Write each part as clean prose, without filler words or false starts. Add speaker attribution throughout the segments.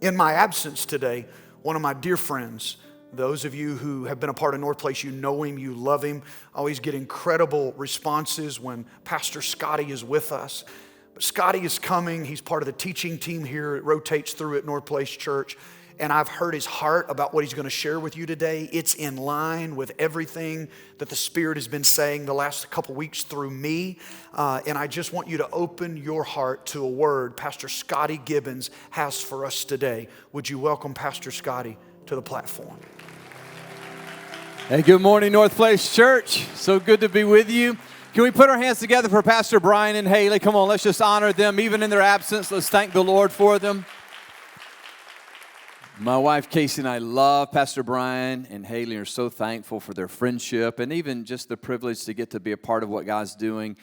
Speaker 1: In my absence today, one of my dear friends, those of you who have been a part of Northplace, you know him, you love him. I always get incredible responses when Pastor Scotty is with us. But Scotty is coming. He's part of the teaching team here. It rotates through at Northplace Church. And I've heard his heart about what he's going to share with you today. It's in line with everything that the Spirit has been saying the last couple weeks through me. And I just want you to open your heart to a word Pastor Scotty Gibbons has for us today. Would you welcome Pastor Scotty to the platform?
Speaker 2: Hey, good morning, Northplace Church. So good to be with you. Can we put our hands together for Pastor Brian and Haley? Come on, let's just honor them, even in their absence. Let's thank the Lord for them. My wife, Casey, and I love Pastor Brian and Haley, are so thankful for their friendship and even just the privilege to get to be a part of what God's doing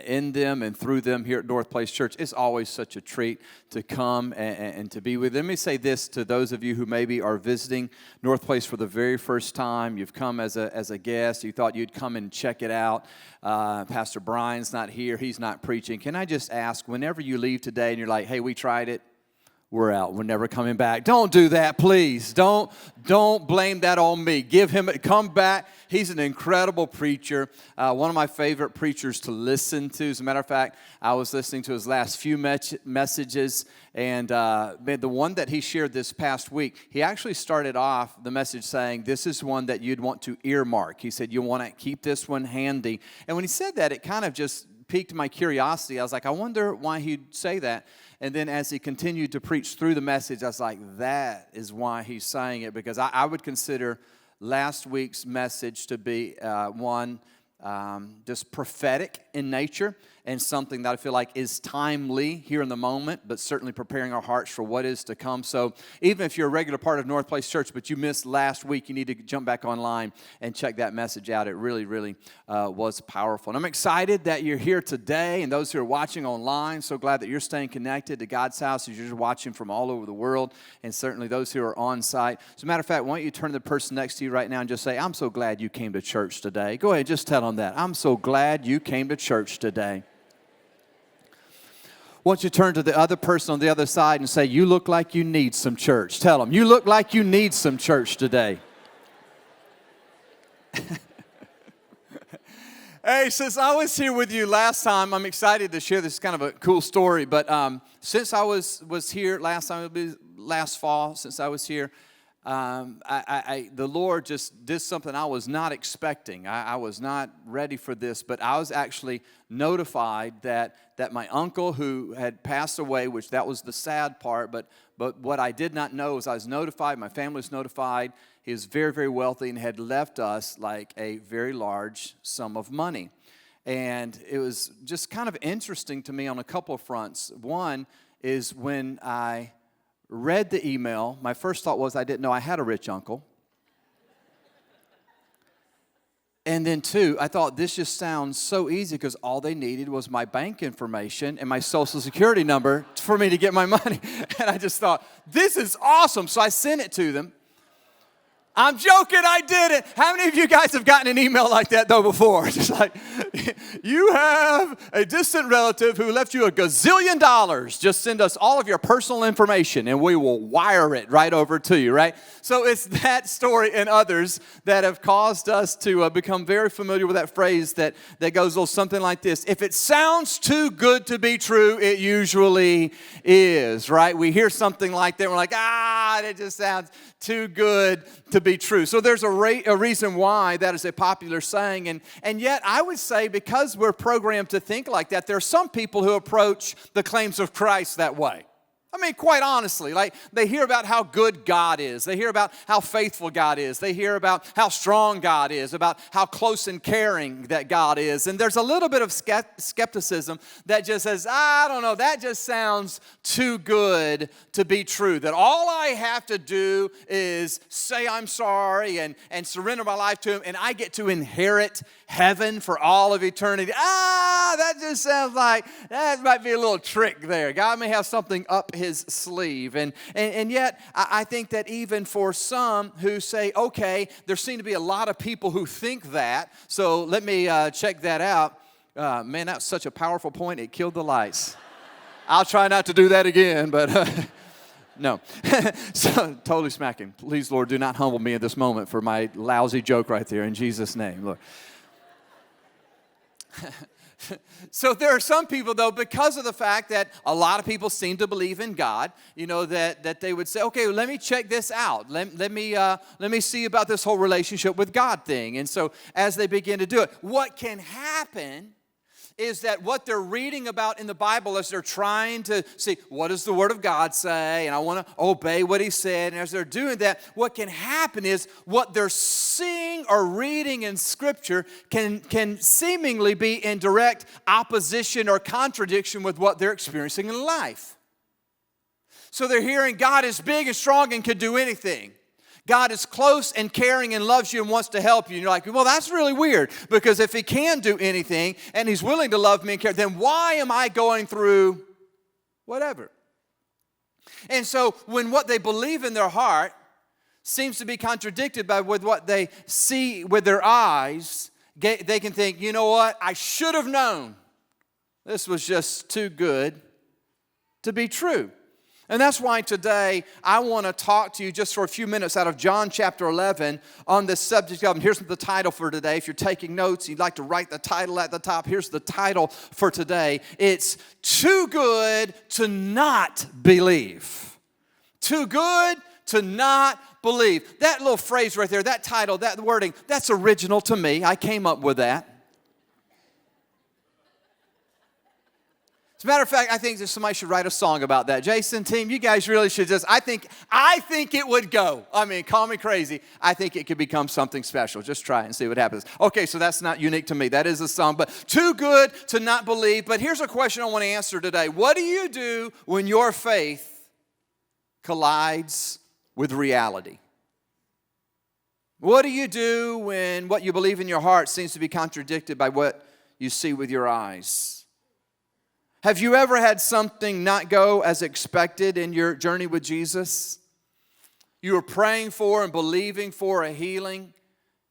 Speaker 2: in them and through them here at Northplace Church. It's always such a treat to come and to be with them. Let me say this to those of you who maybe are visiting Northplace for the very first time. You've come as a guest. You thought you'd come and check it out. Pastor Brian's not here. He's not preaching. Can I just ask, whenever you leave today and you're like, hey, we tried it, we're out. We're never coming back. Don't do that, please. Don't blame that on me. Come back. He's an incredible preacher. One of my favorite preachers to listen to. As a matter of fact, I was listening to his last few messages, and the one that he shared this past week, he actually started off the message saying, this is one that you'd want to earmark. He said, you want to keep this one handy. And when he said that, it kind of just piqued my curiosity. I was like, I wonder why he'd say that. And then as he continued to preach through the message, I was like, that is why he's saying it, because I would consider last week's message to be one just prophetic in nature and something that I feel like is timely here in the moment, but certainly preparing our hearts for what is to come. So even if you're a regular part of Northplace Church, but you missed last week, you need to jump back online and check that message out. It really, really was powerful. And I'm excited that you're here today, and those who are watching online, so glad that you're staying connected to God's house as you're watching from all over the world, and certainly those who are on site. As a matter of fact, why don't you turn to the person next to you right now and just say, I'm so glad you came to church today. Go ahead, just tell them that. I'm so glad you came to church today. Why don't you turn to the other person on the other side and say, you look like you need some church. Tell them, you look like you need some church today. Hey, since I was here with you last time, I'm excited to share this kind of a cool story. But since I was here last time, it'll be last fall, since I was here, the Lord just did something I was not expecting. I was not ready for this, but I was actually notified that my uncle who had passed away, which that was the sad part, but what I did not know is I was notified, my family was notified, he was very, very wealthy and had left us like a very large sum of money. And it was just kind of interesting to me on a couple of fronts. One is when I read the email, my first thought was I didn't know I had a rich uncle. And then two, I thought this just sounds so easy because all they needed was my bank information and my social security number for me to get my money. And I just thought, this is awesome. So I sent it to them. I'm joking, I did it. How many of you guys have gotten an email like that, though, before? Just like, you have a distant relative who left you $1 gazillion. Just send us all of your personal information, and we will wire it right over to you, right? So it's that story and others that have caused us to become very familiar with that phrase that goes a little something like this. If it sounds too good to be true, it usually is, right? We hear something like that, and we're like, it just sounds too good to be true. So there's a reason why that is a popular saying. And yet I would say because we're programmed to think like that, there are some people who approach the claims of Christ that way. I mean, quite honestly, like they hear about how good God is. They hear about how faithful God is. They hear about how strong God is, about how close and caring that God is. And there's a little bit of skepticism that just says, I don't know, that just sounds too good to be true. That all I have to do is say I'm sorry and surrender my life to Him, and I get to inherit heaven for all of eternity. That just sounds like that might be a little trick there. God may have something up His sleeve. And yet, I think that even for some who say, okay, there seem to be a lot of people who think that, so let me check that out. Man, that's such a powerful point. It killed the lights. I'll try not to do that again, but No. So, totally smacking. Please, Lord, do not humble me at this moment for my lousy joke right there in Jesus' name, Lord. So there are some people, though, because of the fact that a lot of people seem to believe in God, that they would say, okay, let me check this out. Let me see about this whole relationship with God thing. And so as they begin to do it, what can happen is that what they're reading about in the Bible as they're trying to see, what does the Word of God say? And I want to obey what He said. And as they're doing that, what can happen is what they're seeing or reading in Scripture can seemingly be in direct opposition or contradiction with what they're experiencing in life. So they're hearing God is big and strong and can do anything. God is close and caring and loves you and wants to help you. And you're like, well, that's really weird, because if He can do anything and He's willing to love me and care, then why am I going through whatever? And so when what they believe in their heart seems to be contradicted by with what they see with their eyes, they can think, you know what, I should have known. This was just too good to be true. And that's why today I want to talk to you just for a few minutes out of John chapter 11 on this subject of, and here's the title for today. If you're taking notes, you'd like to write the title at the top, here's the title for today. It's Too Good to Not Believe. Too good to not believe. That little phrase right there, that title, that wording, that's original to me. I came up with that. As a matter of fact, I think that somebody should write a song about that. Jason, team, you guys really should just, I think it would go. I mean, call me crazy. I think it could become something special. Just try it and see what happens. Okay, so that's not unique to me. That is a song, but too good to not believe. But here's a question I want to answer today. What do you do when your faith collides with reality? What do you do when what you believe in your heart seems to be contradicted by what you see with your eyes? Have you ever had something not go as expected in your journey with Jesus? You were praying for and believing for a healing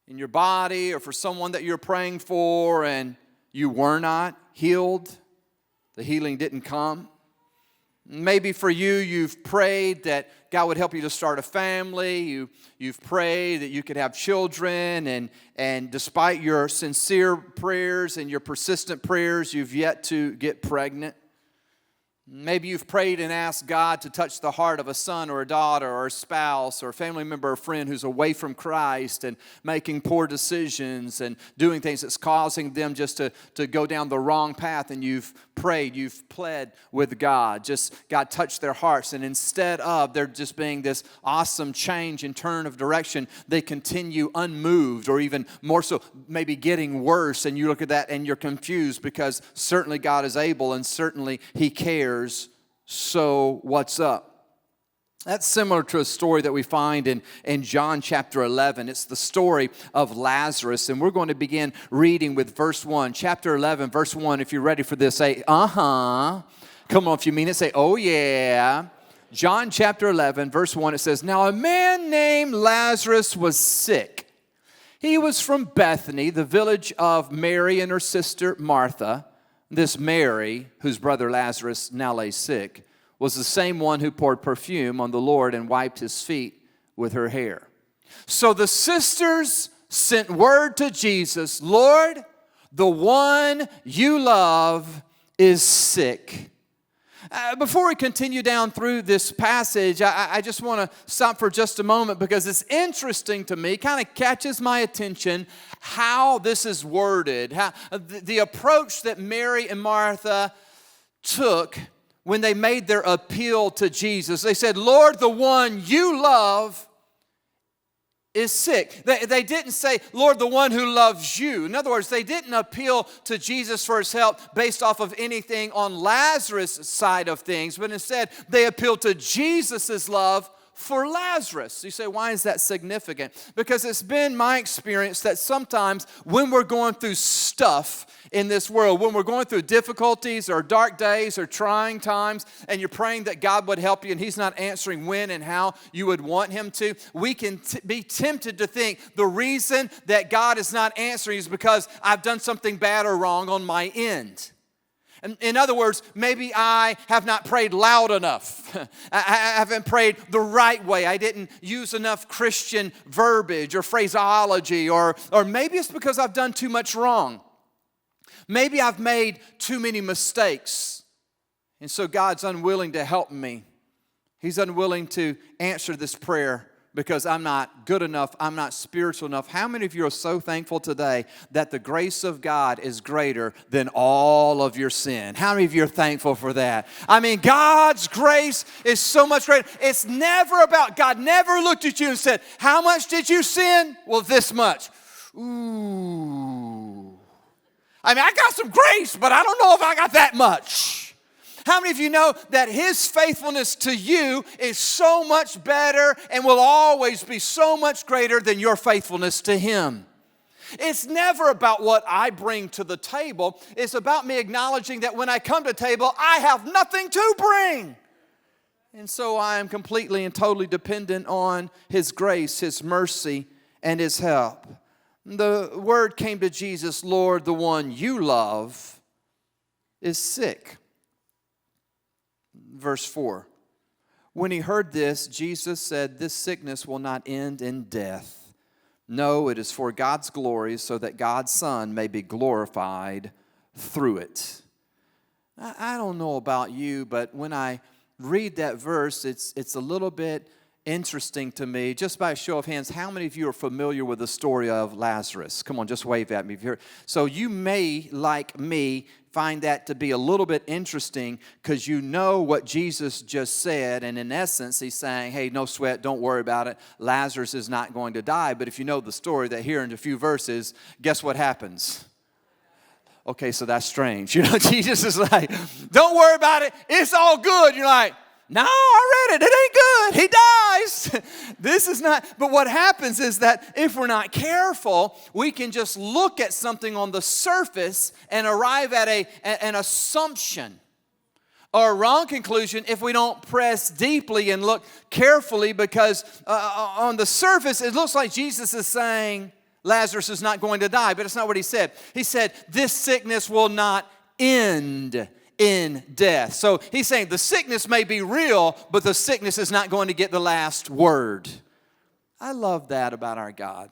Speaker 2: in your body or for someone that you're praying for, and you were not healed. The healing didn't come. Maybe for you, you've prayed that God would help you to start a family. You've prayed that you could have children, and despite your sincere prayers and your persistent prayers, you've yet to get pregnant. Maybe you've prayed and asked God to touch the heart of a son or a daughter or a spouse or a family member or friend who's away from Christ and making poor decisions and doing things that's causing them just to go down the wrong path. And you've prayed, you've pled with God. Just God touch their hearts. And instead of there just being this awesome change and turn of direction, they continue unmoved, or even more so, maybe getting worse. And you look at that and you're confused, because certainly God is able and certainly He cares. So what's up? That's similar to a story that we find in John chapter 11. It's the story of Lazarus, and we're going to begin reading with verse 1. Chapter 11, verse 1. If you're ready for this, say, uh-huh. Come on, if you mean it, say, oh yeah. John chapter 11, verse 1, it says, Now a man named Lazarus was sick. He was from Bethany, the village of Mary and her sister Martha. This Mary, whose brother Lazarus now lay sick, was the same one who poured perfume on the Lord and wiped His feet with her hair. So the sisters sent word to Jesus, Lord, the one you love is sick. Before we continue down through this passage, I just want to stop for just a moment, because it's interesting to me, kind of catches my attention how this is worded, how the approach that Mary and Martha took when they made their appeal to Jesus. They said, Lord, the one you love is sick. They didn't say, Lord, the one who loves you. In other words, they didn't appeal to Jesus for His help based off of anything on Lazarus' side of things, but instead they appealed to Jesus' love for Lazarus. You say, why is that significant? Because it's been my experience that sometimes when we're going through stuff in this world, when we're going through difficulties or dark days or trying times, and you're praying that God would help you and He's not answering when and how you would want Him to, we can be tempted to think the reason that God is not answering is because I've done something bad or wrong on my end. In other words, maybe I have not prayed loud enough. I haven't prayed the right way. I didn't use enough Christian verbiage or phraseology, or maybe it's because I've done too much wrong. Maybe I've made too many mistakes. And so God's unwilling to help me. He's unwilling to answer this prayer because I'm not good enough, I'm not spiritual enough. How many of you are so thankful today that the grace of God is greater than all of your sin? How many of you are thankful for that? I mean, God's grace is so much greater. It's never about, God never looked at you and said, how much did you sin? Well, this much. Ooh. I mean, I got some grace, but I don't know if I got that much. How many of you know that His faithfulness to you is so much better and will always be so much greater than your faithfulness to Him? It's never about what I bring to the table. It's about me acknowledging that when I come to the table, I have nothing to bring. And so I am completely and totally dependent on His grace, His mercy, and His help. The word came to Jesus, Lord, the one you love is sick. Verse 4, when He heard this, Jesus said, this sickness will not end in death. No, it is for God's glory, so that God's Son may be glorified through it. I don't know about you, but when I read that verse, it's a little bit interesting to me. Just by a show of hands, how many of you are familiar with the story of Lazarus? Come on, just wave at me. So you may, like me, find that to be a little bit interesting because you know what Jesus just said, and in essence, He's saying, hey, no sweat, don't worry about it. Lazarus is not going to die. But if you know the story, that here in a few verses, guess what happens? Okay, so that's strange. You know, Jesus is like, don't worry about it. It's all good. You're like, no, I read it. It ain't good. He dies. This is not. But what happens is that if we're not careful, we can just look at something on the surface and arrive at an assumption or a wrong conclusion if we don't press deeply and look carefully, because on the surface, it looks like Jesus is saying Lazarus is not going to die, but it's not what He said. He said, this sickness will not end in death. So He's saying the sickness may be real, but the sickness is not going to get the last word. I love that about our God,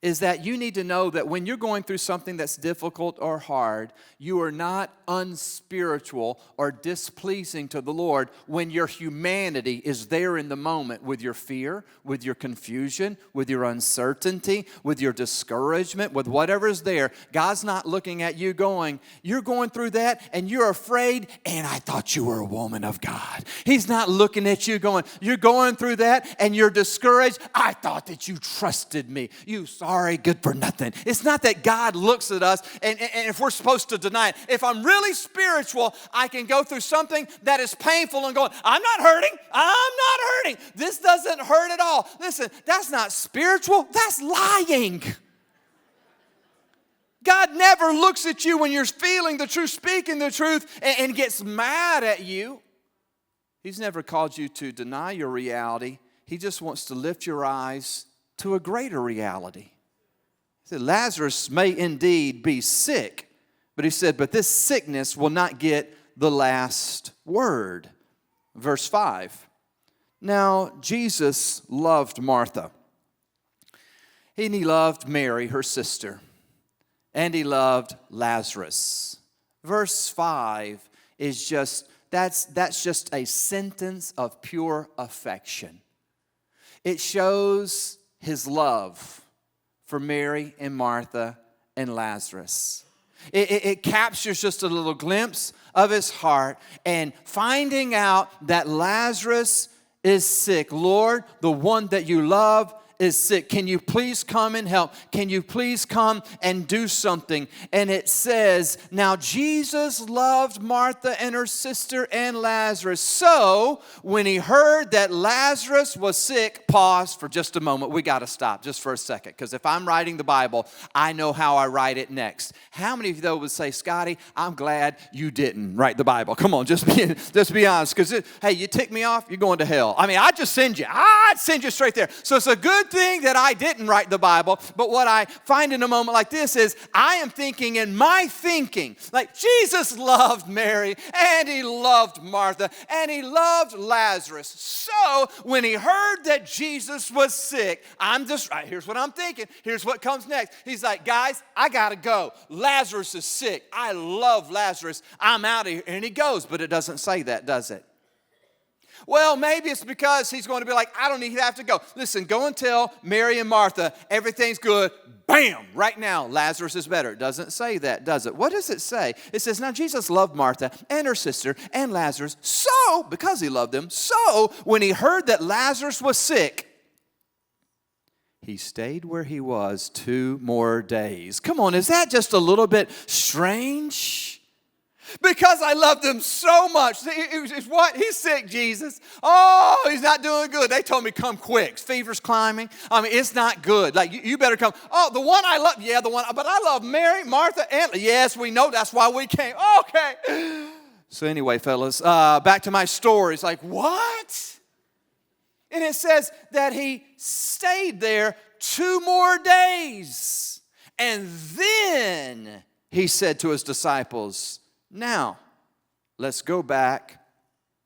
Speaker 2: is that you need to know that when you're going through something that's difficult or hard, you are not unspiritual or displeasing to the Lord when your humanity is there in the moment with your fear, with your confusion, with your uncertainty, with your discouragement, with whatever's there. God's not looking at you going, you're going through that and you're afraid, and I thought you were a woman of God. He's not looking at you going, you're going through that and you're discouraged. I thought that you trusted me. You sorry, good for nothing. It's not that God looks at us and if we're supposed to deny it. If I'm really spiritual, I can go through something that is painful and going, I'm not hurting. I'm not hurting. This doesn't hurt at all. Listen, that's not spiritual. That's lying. God never looks at you when you're feeling the truth, speaking the truth, and gets mad at you. He's never called you to deny your reality. He just wants to lift your eyes to a greater reality. He said, Lazarus may indeed be sick, but He said, but this sickness will not get the last word. Verse 5. Now, Jesus loved Martha, and He loved Mary, her sister, and He loved Lazarus. Verse 5 is just, that's just a sentence of pure affection. It shows His love for Mary and Martha and Lazarus. It captures just a little glimpse of His heart, and finding out that Lazarus is sick. Lord, the one that you love is sick. Can you please come and help? Can you please come and do something? And it says, now Jesus loved Martha and her sister and Lazarus. So when He heard that Lazarus was sick, pause for just a moment. We got to stop just for a second, because if I'm writing the Bible, I know how I write it next. How many of you though would say, Scotty, I'm glad you didn't write the Bible? Come on, just be honest, because hey, you tick me off, you're going to hell. I mean, I'd just send you. I'd send you straight there. So it's a good good thing that I didn't write the Bible, but what I find in a moment like this is I am thinking in my thinking, like Jesus loved Mary, and he loved Martha, and he loved Lazarus. So when he heard that Jesus was sick, here's what I'm thinking. Here's what comes next. He's like, guys, I got to go. Lazarus is sick. I love Lazarus. I'm out of here. And he goes, but it doesn't say that, does it? Well, maybe it's because he's going to be like, I don't even have to go. Listen, go and tell Mary and Martha everything's good. Bam! Right now, Lazarus is better. It doesn't say that, does it? What does it say? It says, now Jesus loved Martha and her sister and Lazarus. So, because he loved them, so when he heard that Lazarus was sick, he stayed where he was 2 more days. Come on, is that just a little bit strange? Because I love them so much. It's what? He's sick, Jesus. Oh, he's not doing good. They told me come quick. Fever's climbing. I mean, it's not good. Like, you better come. Oh, the one I love. Yeah, the one. But I love Mary, Martha, and yes, we know that's why we came. Okay. So anyway, fellas, back to my story. It's like, what? And it says that he stayed there 2 more days. And then he said to his disciples, now, let's go back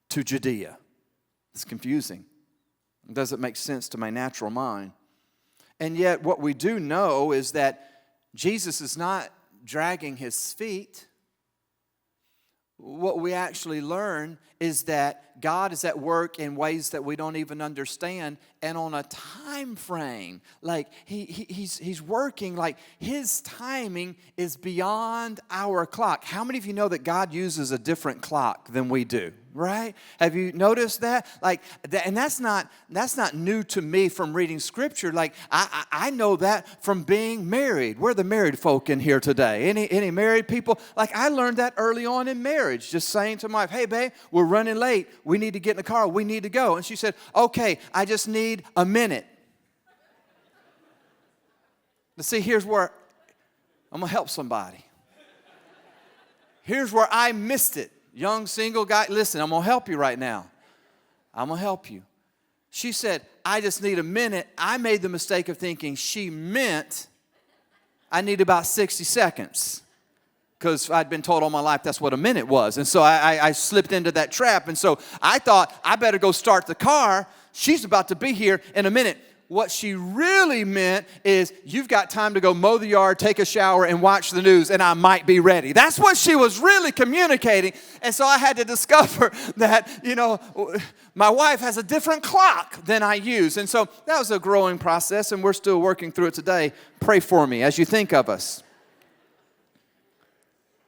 Speaker 2: to Judea. It's confusing. It doesn't make sense to my natural mind. And yet, what we do know is that Jesus is not dragging his feet. What we actually learn is that God is at work in ways that we don't even understand, and on a time frame. Like he's working, like his timing is beyond our clock. How many of you know that God uses a different clock than we do? Right? Have you noticed that? Like, and that's not new to me from reading Scripture. Like, I know that from being married. We're the married folk in here today. Any married people? Like, I learned that early on in marriage. Just saying to my wife, hey, babe, we're running late. We need to get in the car. We need to go. And she said, okay, I just need a minute. But see, here's where I'm going to help somebody. Here's where I missed it. Young single guy, listen, I'm going to help you right now. I'm going to help you. She said, I just need a minute. I made the mistake of thinking she meant I need about 60 seconds. Because I'd been told all my life that's what a minute was. And so I slipped into that trap. And so I thought, I better go start the car. She's about to be here in a minute. What she really meant is, you've got time to go mow the yard, take a shower, and watch the news, and I might be ready. That's what she was really communicating. And so I had to discover that, my wife has a different clock than I use. And so that was a growing process, and we're still working through it today. Pray for me as you think of us.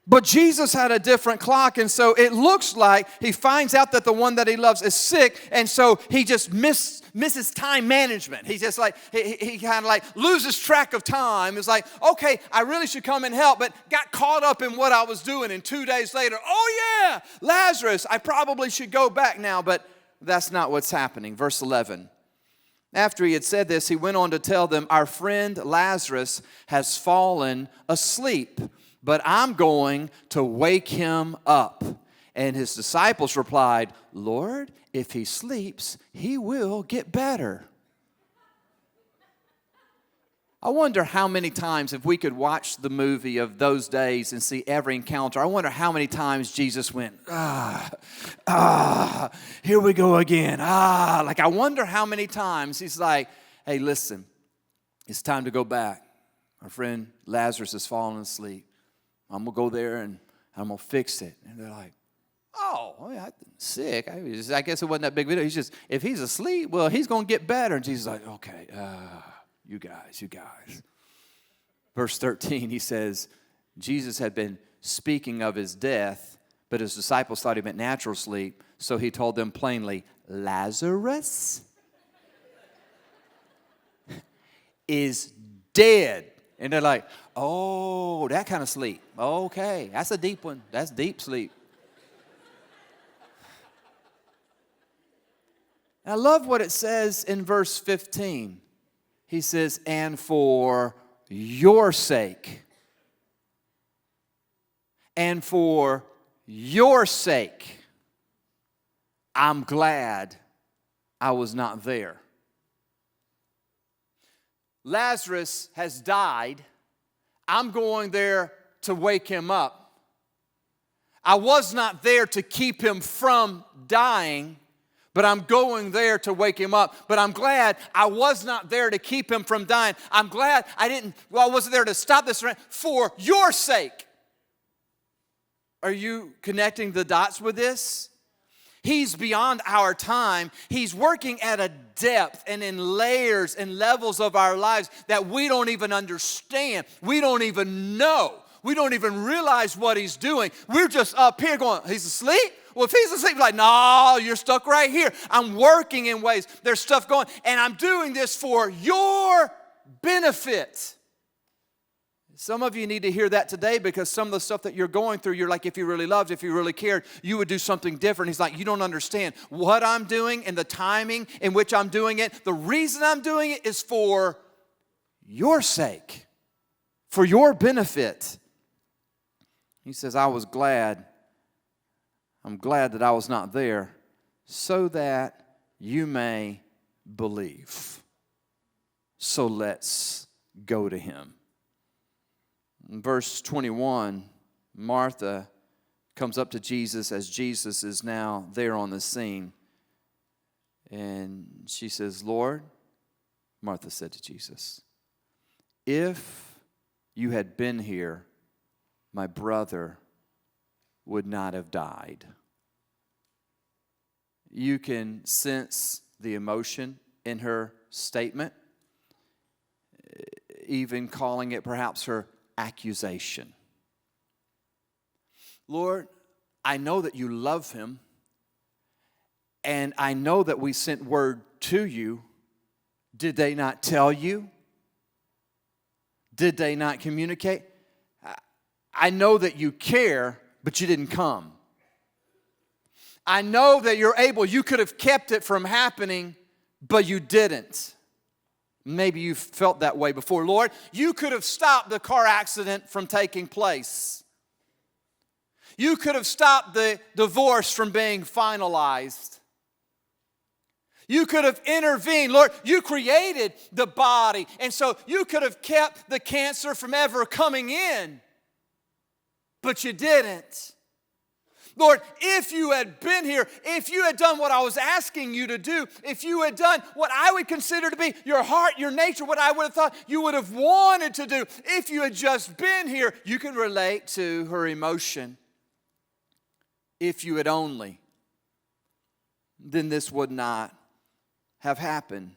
Speaker 2: But Jesus had a different clock, and so it looks like he finds out that the one that he loves is sick, and so he just misses time management. He's just like, he kind of like loses track of time. It's like, okay, I really should come and help, but got caught up in what I was doing, and 2 days later, oh yeah, Lazarus, I probably should go back now, but that's not what's happening. Verse 11. After he had said this, he went on to tell them, our friend Lazarus has fallen asleep, but I'm going to wake him up. And his disciples replied, Lord, if he sleeps, he will get better. I wonder how many times, if we could watch the movie of those days and see every encounter, I wonder how many times Jesus went, here we go again. Like, I wonder how many times he's like, hey, listen, it's time to go back. Our friend Lazarus has fallen asleep. I'm going to go there and I'm going to fix it. And they're like, oh, I'm sick. I guess it wasn't that big of a deal. He's just, if he's asleep, well, he's going to get better. And Jesus is like, okay, you guys. Verse 13, he says, Jesus had been speaking of his death, but his disciples thought he meant natural sleep. So he told them plainly, Lazarus is dead. And they're like, oh, that kind of sleep. Okay, that's a deep one. That's deep sleep. I love what it says in verse 15. He says, and for your sake. And for your sake, I'm glad I was not there. Lazarus has died. I'm going there to wake him up. I was not there to keep him from dying, but I'm going there to wake him up. But I'm glad I was not there to keep him from dying. I'm glad I wasn't there to stop this for your sake. Are you connecting the dots with this? He's beyond our time. He's working at a depth and in layers and levels of our lives that we don't even understand. We don't even know. We don't even realize what he's doing. We're just up here going, he's asleep? Well, if he's asleep, like, no, you're stuck right here. I'm working in ways. There's stuff going, and I'm doing this for your benefit. Some of you need to hear that today because some of the stuff that you're going through, you're like, if you really loved, if you really cared, you would do something different. He's like, you don't understand what I'm doing and the timing in which I'm doing it. The reason I'm doing it is for your sake, for your benefit. He says, I'm glad that I was not there so that you may believe. So let's go to him. In verse 21, Martha comes up to Jesus as Jesus is now there on the scene. And she says, Lord, Martha said to Jesus, if you had been here, my brother would not have died. You can sense the emotion in her statement, even calling it perhaps her accusation. Lord, I know that you love him, and I know that we sent word to you. Did they not tell you? Did they not communicate? I know that you care, but you didn't come. I know that you're able. You could have kept it from happening, but you didn't. Maybe you've felt that way before. Lord, you could have stopped the car accident from taking place. You could have stopped the divorce from being finalized. You could have intervened. Lord, you created the body, and so you could have kept the cancer from ever coming in, but you didn't. Lord, if you had been here, if you had done what I was asking you to do, if you had done what I would consider to be your heart, your nature, what I would have thought you would have wanted to do, if you had just been here, you can relate to her emotion. If you had only, then this would not have happened.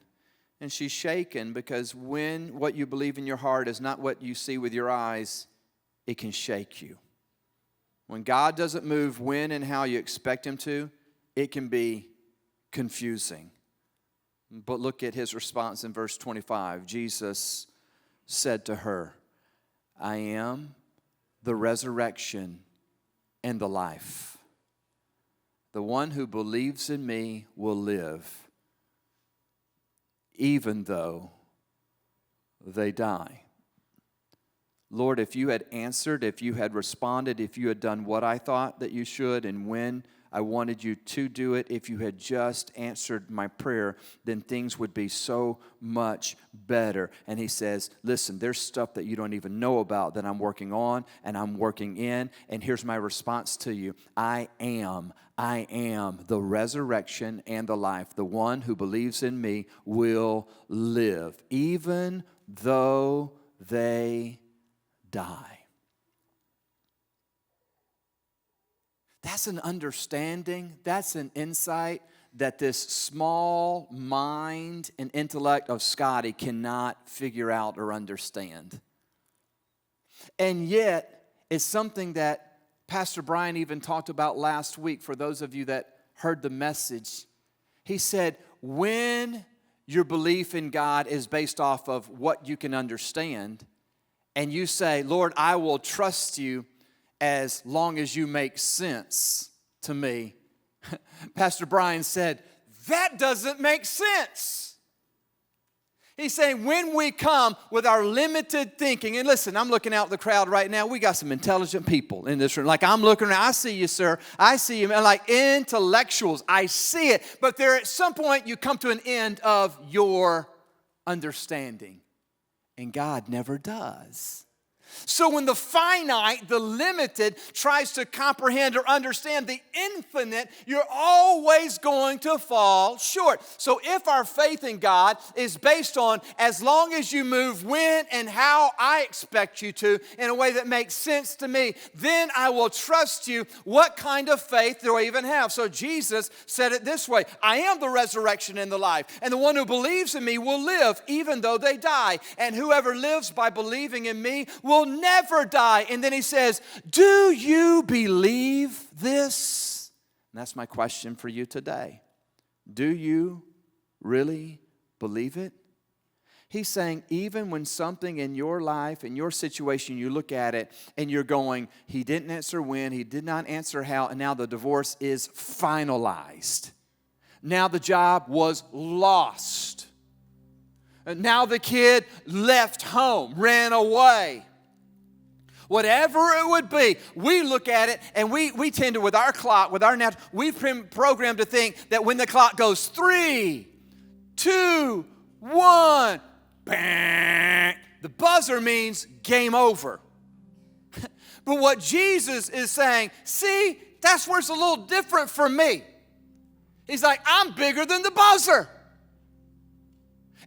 Speaker 2: And she's shaken because when what you believe in your heart is not what you see with your eyes, it can shake you. When God doesn't move when and how you expect him to, it can be confusing. But look at his response in verse 25. Jesus said to her, I am the resurrection and the life. The one who believes in me will live, even though they die. Lord, if you had answered, if you had responded, if you had done what I thought that you should and when I wanted you to do it, if you had just answered my prayer, then things would be so much better. And he says, listen, there's stuff that you don't even know about that I'm working on and I'm working in. And here's my response to you. I am the resurrection and the life. The one who believes in me will live, even though they die. That's an understanding, that's an insight that this small mind and intellect of Scotty cannot figure out or understand. And yet, it's something that Pastor Brian even talked about last week for those of you that heard the message. He said, when your belief in God is based off of what you can understand, and you say, Lord, I will trust you as long as you make sense to me. Pastor Brian said, that doesn't make sense. He's saying when we come with our limited thinking, and listen, I'm looking out at the crowd right now. We got some intelligent people in this room. Like I'm looking around, I see you, sir. I see you, man. Like intellectuals, I see it. But there at some point you come to an end of your understanding. and God never does. So when the finite, the limited, tries to comprehend or understand the infinite, you're always going to fall short. So if our faith in God is based on as long as you move when and how I expect you to in a way that makes sense to me, then I will trust you. What kind of faith do I even have? So Jesus said it this way, I am the resurrection and the life, and the one who believes in me will live even though they die. And whoever lives by believing in me will never die. And then he says, do you believe this? And that's my question for you today. Do you really believe it? He's saying even when something in your life, in your situation, you look at it and you're going, he didn't answer when, he did not answer how, and now the divorce is finalized. Now the job was lost. And now the kid left home, ran away. Whatever it would be, we look at it and we tend to, with our clock, with our natural, we've been programmed to think that when the clock goes 3, 2, 1, bang, the buzzer means game over. But what Jesus is saying, see, that's where it's a little different for me. He's like, I'm bigger than the buzzer.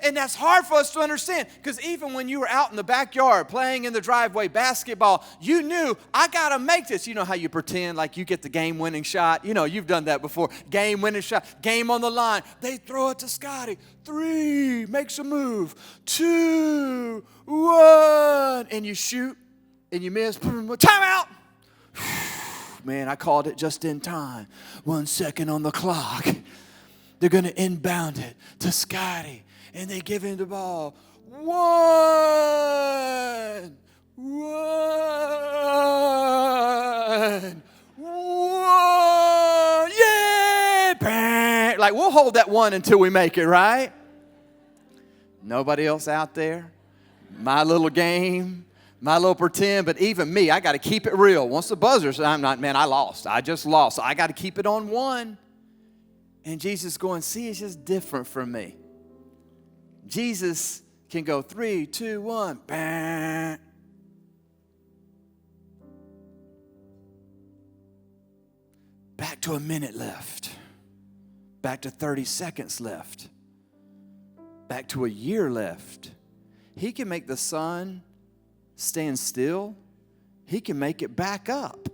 Speaker 2: And that's hard for us to understand because even when you were out in the backyard playing in the driveway basketball, you knew, I got to make this. You know how you pretend like you get the game-winning shot? You know, you've done that before. Game-winning shot, game on the line. They throw it to Scotty. 3, makes a move. 2, 1, and you shoot and you miss. Timeout. Man, I called it just in time. 1 second on the clock. They're going to inbound it to Scotty. And they give him the ball. 1, 1, 1. Yeah! Bang. Like, we'll hold that 1 until we make it, right? Nobody else out there? My little game, my little pretend, but even me, I got to keep it real. Once the buzzer says, I lost. I just lost. I got to keep it on 1. And Jesus going, see, it's just different from me. Jesus can go 3, 2, 1, bang. Back to a minute left. Back to 30 seconds left. Back to a year left. He can make the sun stand still. He can make it back up.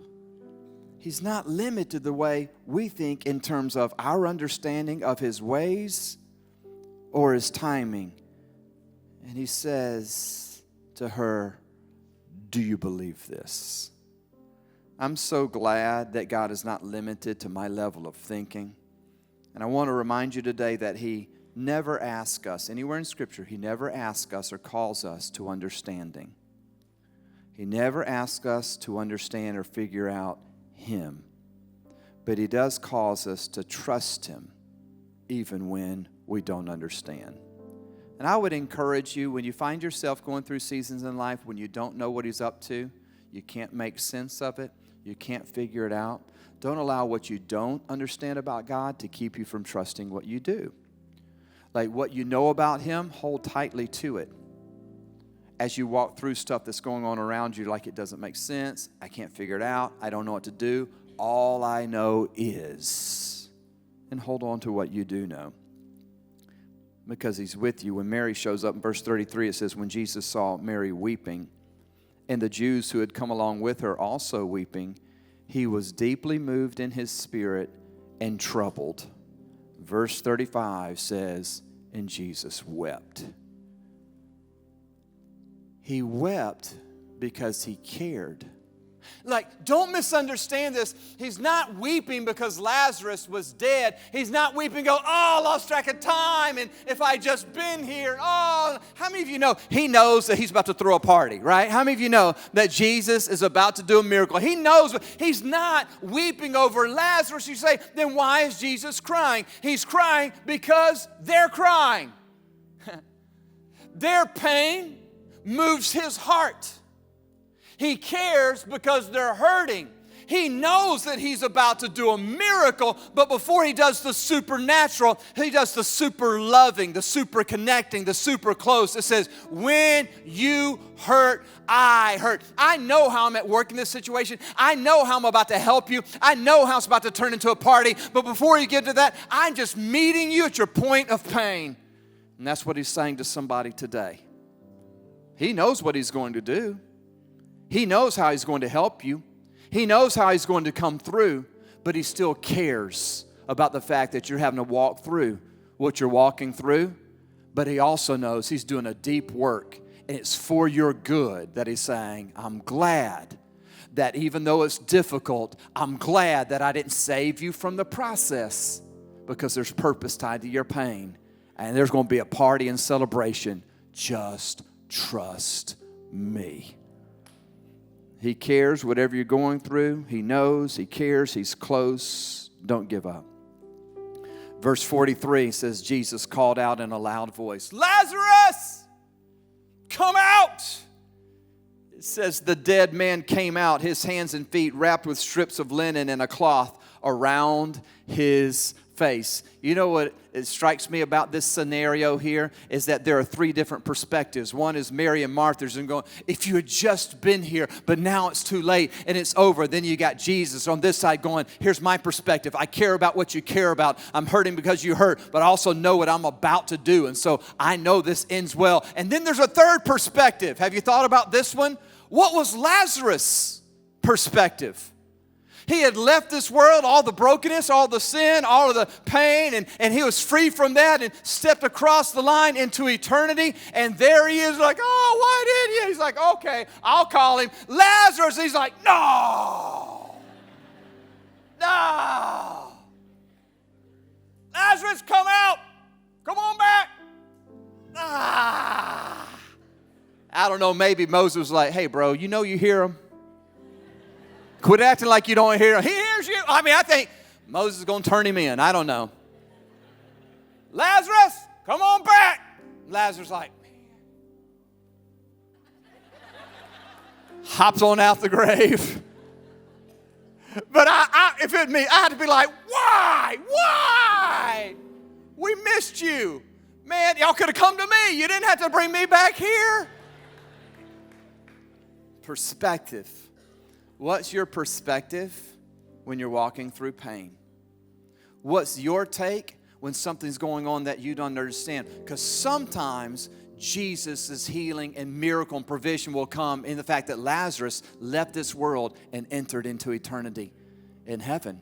Speaker 2: He's not limited the way we think in terms of our understanding of his ways or his timing. And he says to her, do you believe this? I'm so glad that God is not limited to my level of thinking. And I want to remind you today that he never asks us, anywhere in Scripture, he never asks us or calls us to understanding. He never asks us to understand or figure out him. But he does cause us to trust him even when we don't understand. And I would encourage you, when you find yourself going through seasons in life when you don't know what he's up to, you can't make sense of it, you can't figure it out, don't allow what you don't understand about God to keep you from trusting what you do. Like what you know about him, hold tightly to it. As you walk through stuff that's going on around you, like it doesn't make sense, I can't figure it out, I don't know what to do, all I know is, and hold on to what you do know. Because he's with you. When Mary shows up in verse 33, it says, when Jesus saw Mary weeping, and the Jews who had come along with her also weeping, he was deeply moved in his spirit and troubled. Verse 35 says, and Jesus wept. He wept because he cared. Like, don't misunderstand this. He's not weeping because Lazarus was dead. He's not weeping, go, oh, I lost track of time, and if I just been here, oh. How many of you know he knows that he's about to throw a party, right? How many of you know that Jesus is about to do a miracle? He knows, he's not weeping over Lazarus. You say, then why is Jesus crying? He's crying because they're crying. Their pain moves his heart. He cares because they're hurting. He knows that he's about to do a miracle, but before he does the supernatural, he does the super loving, the super connecting, the super close. It says, when you hurt, I hurt. I know how I'm at work in this situation. I know how I'm about to help you. I know how it's about to turn into a party. But before you get to that, I'm just meeting you at your point of pain. And that's what he's saying to somebody today. He knows what he's going to do. He knows how he's going to help you. He knows how he's going to come through, but he still cares about the fact that you're having to walk through what you're walking through. But he also knows he's doing a deep work, and it's for your good that he's saying, I'm glad that even though it's difficult, I'm glad that I didn't save you from the process, because there's purpose tied to your pain, and there's going to be a party and celebration. Just trust me. He cares whatever you're going through. He knows, he cares, he's close. Don't give up. Verse 43 says, Jesus called out in a loud voice, Lazarus, come out. It says the dead man came out, his hands and feet wrapped with strips of linen and a cloth around his face. You know what it strikes me about this scenario here is that there are three different perspectives. One is Mary and Martha's and going, if you had just been here, but now it's too late and it's over. Then you got Jesus on this side going, here's my perspective. I care about what you care about. I'm hurting because you hurt, but I also know what I'm about to do. And so I know this ends well. And then there's a third perspective. Have you thought about this one? What was Lazarus' perspective? He had left this world, all the brokenness, all the sin, all of the pain, and he was free from that and stepped across the line into eternity. And there he is like, oh, why did you? He's like, okay, I'll call him. Lazarus, he's like, no. Lazarus, come out. Come on back. I don't know, maybe Moses was like, hey, bro, you know you hear him? Quit acting like you don't hear him. He hears you. I think Moses is going to turn him in. I don't know. Lazarus, come on back. Lazarus like, hops on out the grave. But if it me, I had to be like, why? We missed you. Man, y'all could have come to me. You didn't have to bring me back here. Perspective. What's your perspective when you're walking through pain? What's your take when something's going on that you don't understand? Because sometimes Jesus' healing and miracle and provision will come in the fact that Lazarus left this world and entered into eternity in heaven.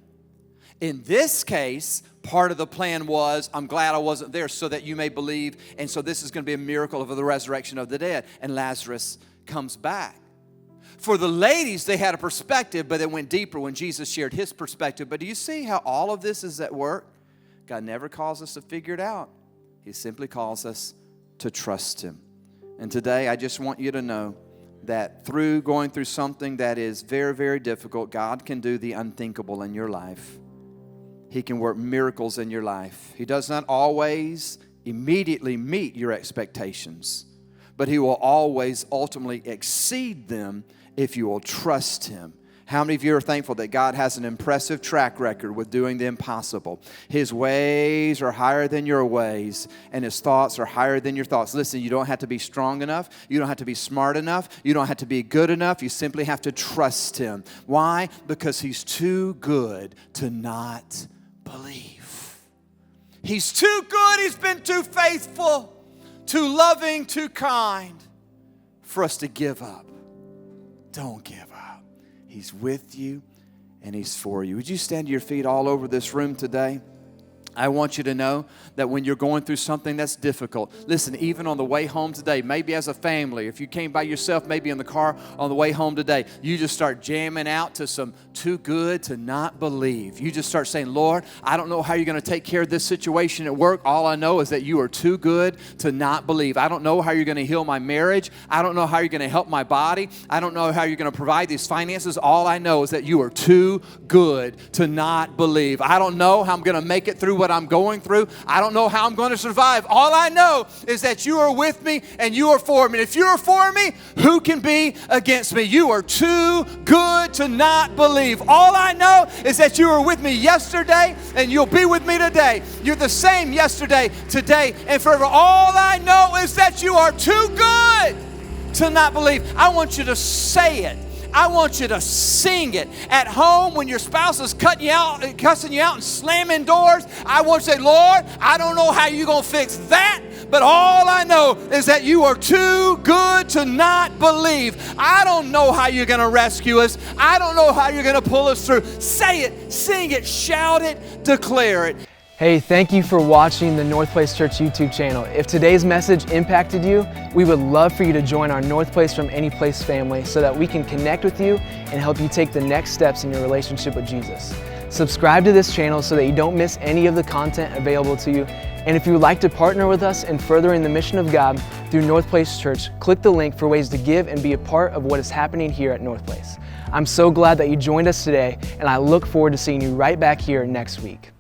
Speaker 2: In this case, part of the plan was, I'm glad I wasn't there so that you may believe, and so this is going to be a miracle of the resurrection of the dead. And Lazarus comes back. For the ladies, they had a perspective, but it went deeper when Jesus shared his perspective. But do you see how all of this is at work? God never calls us to figure it out. He simply calls us to trust him. And today, I just want you to know that through going through something that is very, very difficult, God can do the unthinkable in your life. He can work miracles in your life. He does not always immediately meet your expectations, but he will always ultimately exceed them if you will trust him. How many of you are thankful that God has an impressive track record with doing the impossible? His ways are higher than your ways, and his thoughts are higher than your thoughts. Listen, you don't have to be strong enough. You don't have to be smart enough. You don't have to be good enough. You simply have to trust him. Why? Because he's too good to not believe. He's too good. He's been too faithful, too loving, too kind for us to give up. Don't give up. He's with you and he's for you. Would you stand to your feet all over this room today? I want you to know that when you're going through something that's difficult, listen, even on the way home today, maybe as a family, if you came by yourself, maybe in the car on the way home today, you just start jamming out to some too good to not believe. You just start saying, Lord, I don't know how you're going to take care of this situation at work. All I know is that you are too good to not believe. I don't know how you're going to heal my marriage. I don't know how you're going to help my body. I don't know how you're going to provide these finances. All I know is that you are too good to not believe. I don't know how I'm going to make it through what what I'm going through. I don't know how I'm going to survive. All I know is that you are with me and you are for me. And if you are for me, who can be against me? You are too good to not believe. All I know is that you were with me yesterday and you'll be with me today. You're the same yesterday, today, and forever. All I know is that you are too good to not believe. I want you to say it. I want you to sing it. At home, when your spouse is cussing you out and slamming doors, I want you to say, Lord, I don't know how you're going to fix that, but all I know is that you are too good to not believe. I don't know how you're going to rescue us. I don't know how you're going to pull us through. Say it, sing it, shout it, declare it.
Speaker 3: Hey, thank you for watching the Northplace Church YouTube channel. If today's message impacted you, we would love for you to join our Northplace from Any Place family so that we can connect with you and help you take the next steps in your relationship with Jesus. Subscribe to this channel so that you don't miss any of the content available to you. And if you would like to partner with us in furthering the mission of God through Northplace Church, click the link for ways to give and be a part of what is happening here at Northplace. I'm so glad that you joined us today, and I look forward to seeing you right back here next week.